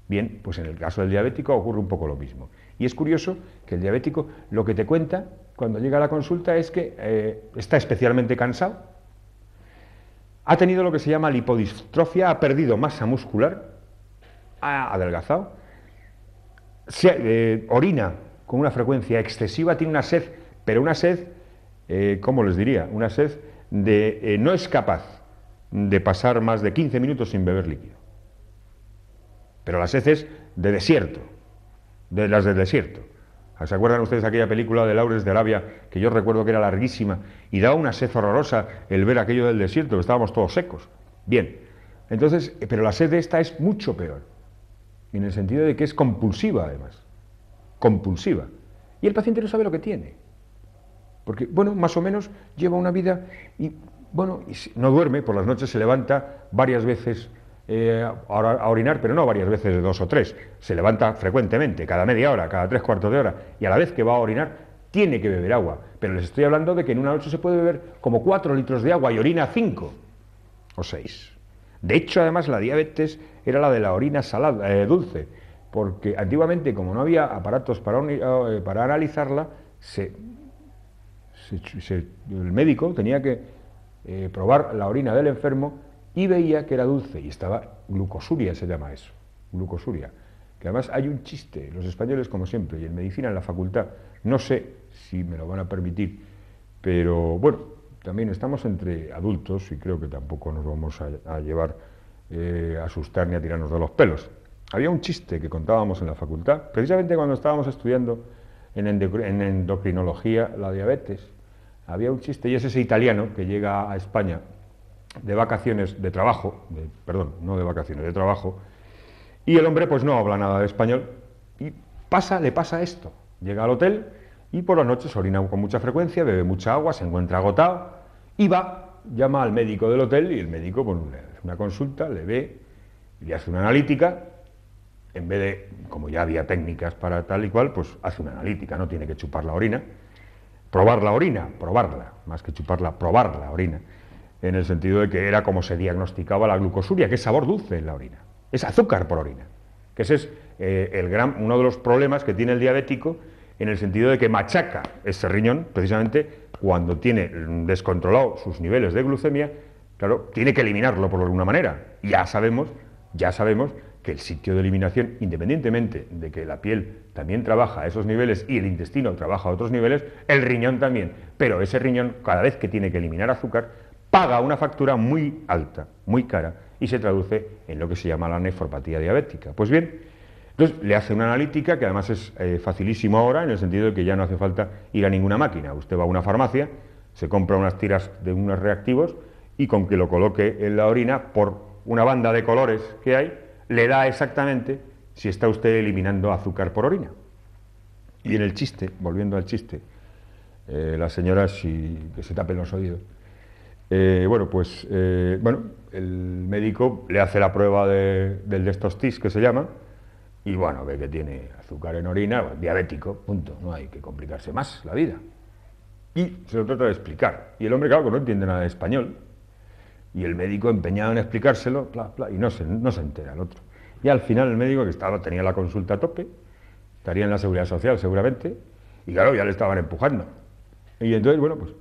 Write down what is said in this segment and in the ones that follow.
Bien, pues en el caso del diabético ocurre un poco lo mismo. Y es curioso que el diabético lo que te cuenta cuando llega a la consulta es que está especialmente cansado, ha tenido lo que se llama lipodistrofia, ha perdido masa muscular, ha adelgazado, orina con una frecuencia excesiva, tiene una sed, pero una sed, ¿cómo les diría? Una sed de no es capaz de pasar más de 15 minutos sin beber líquido. Pero la sed es de desierto, de las del desierto. ¿Se acuerdan ustedes de aquella película de Lawrence de Arabia, que yo recuerdo que era larguísima, y daba una sed horrorosa el ver aquello del desierto, que estábamos todos secos? Bien, entonces, pero la sed de esta es mucho peor, en el sentido de que es compulsiva además, compulsiva. Y el paciente no sabe lo que tiene, porque, bueno, más o menos lleva una vida y, bueno, no duerme, por las noches se levanta varias veces a orinar, pero no varias veces de 2 o 3, se levanta frecuentemente, cada media hora, cada 3/4 de hora, y a la vez que va a orinar tiene que beber agua, pero les estoy hablando de que en una noche se puede beber como 4 litros de agua y orina 5 o 6. De hecho, además, la diabetes era la de la orina salada, dulce, porque antiguamente, como no había aparatos para analizarla, el médico tenía que probar la orina del enfermo y veía que era dulce, y estaba glucosuria, se llama eso, glucosuria, que además hay un chiste, los españoles como siempre, y en medicina en la facultad, no sé si me lo van a permitir, pero bueno, también estamos entre adultos y creo que tampoco nos vamos a llevar a asustar ni a tirarnos de los pelos. Había un chiste que contábamos en la facultad, precisamente cuando estábamos estudiando en endocrinología la diabetes, había un chiste, y es ese italiano que llega a España de vacaciones, de trabajo, perdón, no de vacaciones, de trabajo, y el hombre pues no habla nada de español, y le pasa esto, llega al hotel y por las noches orina con mucha frecuencia, bebe mucha agua, se encuentra agotado, y llama al médico del hotel, y el médico pues, le hace una consulta, le ve, le hace una analítica, en vez de, como ya había técnicas para tal y cual, pues hace una analítica, no tiene que chupar la orina, probarla, más que chuparla, probar la orina, en el sentido de que era como se diagnosticaba la glucosuria, que es sabor dulce en la orina, es azúcar por orina, que ese es uno de los problemas que tiene el diabético, en el sentido de que machaca ese riñón, precisamente cuando tiene descontrolado sus niveles de glucemia, claro, tiene que eliminarlo por alguna manera. Ya sabemos que el sitio de eliminación, independientemente de que la piel también trabaja a esos niveles y el intestino trabaja a otros niveles, el riñón también, pero ese riñón, cada vez que tiene que eliminar azúcar, paga una factura muy alta, muy cara, y se traduce en lo que se llama la nefropatía diabética. Pues bien, entonces le hace una analítica, que además es facilísimo ahora, en el sentido de que ya no hace falta ir a ninguna máquina. Usted va a una farmacia, se compra unas tiras de unos reactivos, y con que lo coloque en la orina, por una banda de colores que hay, le da exactamente si está usted eliminando azúcar por orina. Y en el chiste, volviendo al chiste, las señoras que se tapen los oídos, el médico le hace la prueba del Destostis, que se llama, y bueno, ve que tiene azúcar en orina, diabético, punto, no hay que complicarse más la vida. Y se lo trata de explicar, y el hombre, claro, que no entiende nada de español, y el médico empeñado en explicárselo, y no se entera el otro. Y al final el médico, que tenía la consulta a tope, estaría en la Seguridad Social seguramente, y claro, ya le estaban empujando. Y entonces, bueno, pues,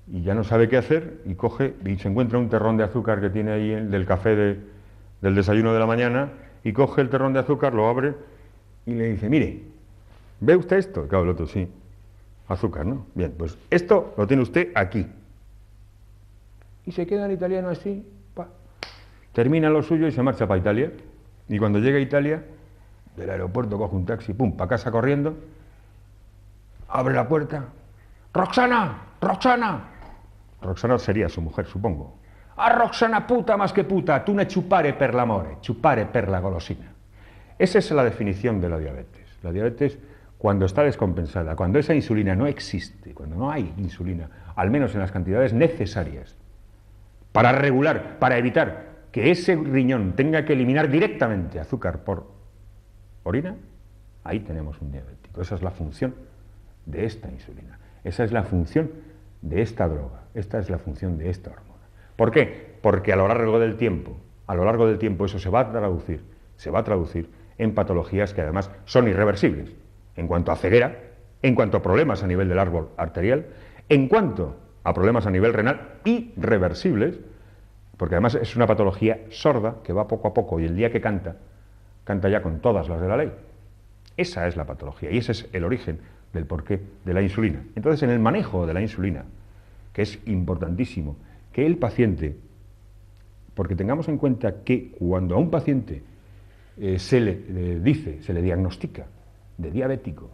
y ya no sabe qué hacer, y coge, y se encuentra un terrón de azúcar que tiene ahí del café del desayuno de la mañana, y coge el terrón de azúcar, lo abre, y le dice, mire, ¿ve usted esto? Claro, el otro, sí, azúcar, ¿no? Bien, pues esto lo tiene usted aquí. Y se queda el italiano así, termina lo suyo y se marcha para Italia. Y cuando llega a Italia, del aeropuerto coge un taxi, para casa corriendo, abre la puerta, ¡Roxana! ¡Roxana! Roxana sería su mujer, supongo. ¡Ah, Roxana, puta más que puta! Tu ne chupare per l'amore, chupare per la golosina. Esa es la definición de la diabetes. La diabetes, cuando está descompensada, cuando esa insulina no existe, cuando no hay insulina, al menos en las cantidades necesarias, para regular, para evitar que ese riñón tenga que eliminar directamente azúcar por orina, ahí tenemos un diabético. Esa es la función de esta insulina. Esa es la función de esta droga. Esta es la función de esta hormona. ¿Por qué? Porque a lo largo del tiempo eso se va a traducir en patologías que además son irreversibles, en cuanto a ceguera, en cuanto a problemas a nivel del árbol arterial, en cuanto a problemas a nivel renal irreversibles, porque además es una patología sorda que va poco a poco y el día que canta, canta ya con todas las de la ley. Esa es la patología y ese es el origen del porqué de la insulina. Entonces, en el manejo de la insulina, que es importantísimo, que el paciente, porque tengamos en cuenta que cuando a un paciente se le diagnostica de diabético,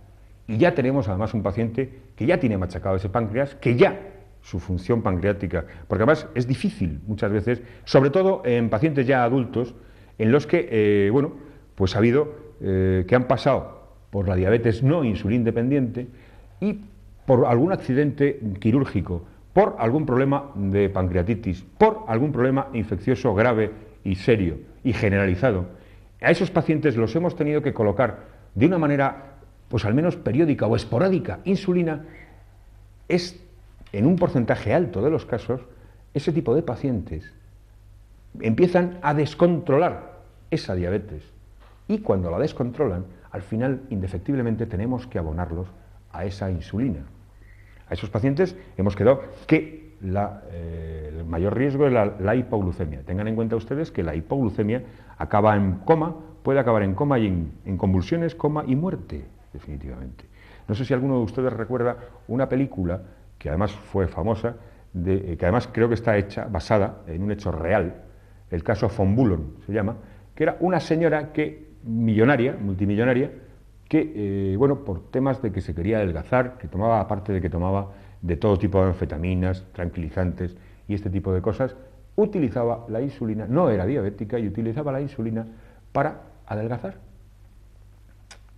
y ya tenemos además un paciente que ya tiene machacado ese páncreas, que ya su función pancreática, porque además es difícil muchas veces, sobre todo en pacientes ya adultos, en los que, bueno, pues ha habido que han pasado por la diabetes no insulín dependiente y por algún accidente quirúrgico, por algún problema de pancreatitis, por algún problema infeccioso grave y serio y generalizado. A esos pacientes los hemos tenido que colocar de una manera, pues al menos periódica o esporádica, insulina. Es, en un porcentaje alto de los casos, ese tipo de pacientes empiezan a descontrolar esa diabetes. Y cuando la descontrolan, al final, indefectiblemente, tenemos que abonarlos a esa insulina. A esos pacientes hemos quedado que el mayor riesgo es la hipoglucemia. Tengan en cuenta ustedes que la hipoglucemia acaba en coma, puede acabar en coma y en convulsiones, coma y muerte, definitivamente. No sé si alguno de ustedes recuerda una película que además fue famosa, que además creo que está basada en un hecho real, el caso von Bülow se llama, que era una señora millonaria, multimillonaria, que, bueno, por temas de que se quería adelgazar, que tomaba, aparte de que tomaba de todo tipo de anfetaminas, tranquilizantes y este tipo de cosas, utilizaba la insulina, no era diabética, y utilizaba la insulina para adelgazar.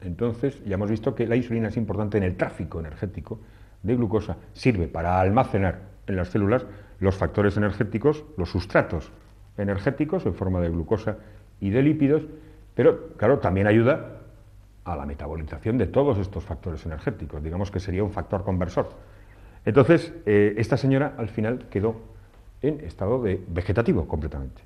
Entonces, ya hemos visto que la insulina es importante en el tráfico energético de glucosa, sirve para almacenar en las células los factores energéticos, los sustratos energéticos en forma de glucosa y de lípidos, pero, claro, también ayuda a la metabolización de todos estos factores energéticos, digamos que sería un factor conversor. Entonces, esta señora al final quedó en estado vegetativo completamente,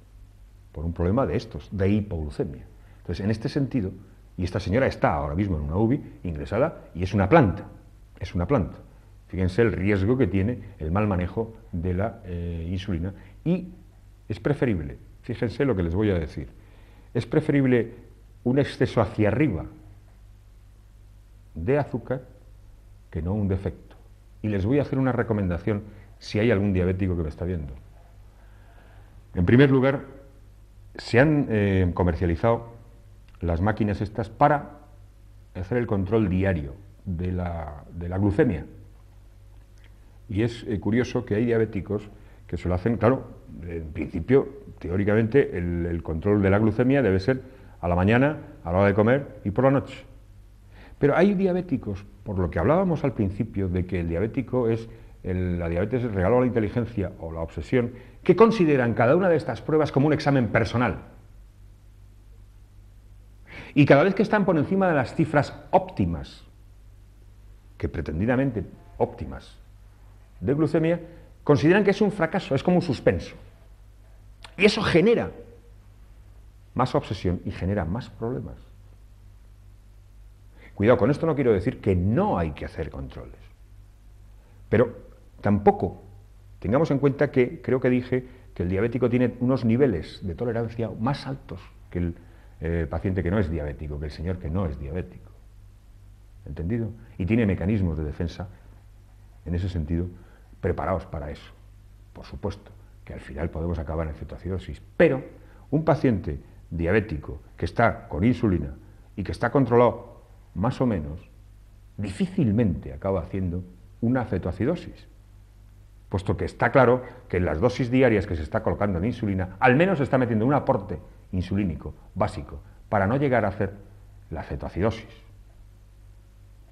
por un problema de estos, de hipoglucemia. Entonces, en este sentido, y esta señora está ahora mismo en una UBI ingresada y es una planta, es una planta. Fíjense el riesgo que tiene el mal manejo de la insulina y es preferible, fíjense lo que les voy a decir, es preferible un exceso hacia arriba de azúcar que no un defecto. Y les voy a hacer una recomendación si hay algún diabético que me está viendo. En primer lugar, se han comercializado las máquinas estas para hacer el control diario de la glucemia. Y es curioso que hay diabéticos que se lo hacen, claro, en principio, teóricamente, el control de la glucemia debe ser a la mañana, a la hora de comer y por la noche. Pero hay diabéticos, por lo que hablábamos al principio, de que el diabético es la diabetes es el regalo a la inteligencia o la obsesión, que consideran cada una de estas pruebas como un examen personal. Y cada vez que están por encima de las cifras óptimas, que pretendidamente óptimas, de glucemia, consideran que es un fracaso, es como un suspenso. Y eso genera más obsesión y genera más problemas. Cuidado, con esto no quiero decir que no hay que hacer controles, pero tampoco tengamos en cuenta que creo que dije que el diabético tiene unos niveles de tolerancia más altos que el paciente que no es diabético, que el señor que no es diabético. ¿Entendido? Y tiene mecanismos de defensa, en ese sentido, preparados para eso. Por supuesto, que al final podemos acabar en cetoacidosis, pero un paciente diabético que está con insulina y que está controlado más o menos, difícilmente acaba haciendo una cetoacidosis, puesto que está claro que en las dosis diarias que se está colocando en insulina, al menos se está metiendo un aporte insulínico básico para no llegar a hacer la cetoacidosis.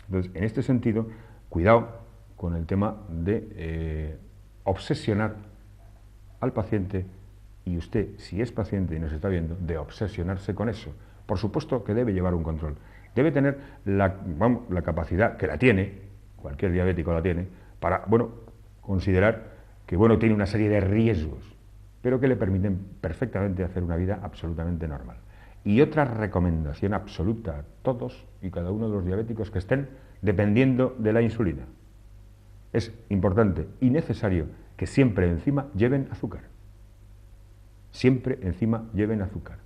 Entonces, en este sentido, cuidado con el tema de obsesionar al paciente, y usted, si es paciente y nos está viendo, de obsesionarse con eso. Por supuesto que debe llevar un control. Debe tener la capacidad, que la tiene, cualquier diabético la tiene, para, bueno, considerar que, bueno, tiene una serie de riesgos, pero que le permiten perfectamente hacer una vida absolutamente normal. Y otra recomendación absoluta a todos y cada uno de los diabéticos que estén dependiendo de la insulina. Es importante y necesario que siempre encima lleven azúcar. Siempre encima lleven azúcar.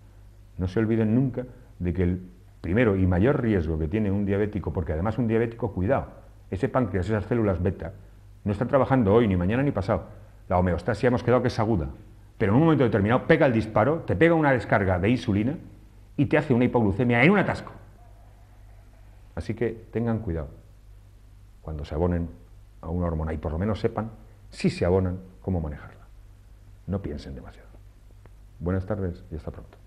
No se olviden nunca de que el primero y mayor riesgo que tiene un diabético, porque además un diabético, cuidado, ese páncreas, esas células beta, no están trabajando hoy, ni mañana, ni pasado. La homeostasia hemos quedado que es aguda, pero en un momento determinado pega el disparo, te pega una descarga de insulina y te hace una hipoglucemia en un atasco. Así que tengan cuidado cuando se abonen a una hormona y por lo menos sepan, si se abonan, cómo manejarla. No piensen demasiado. Buenas tardes y hasta pronto.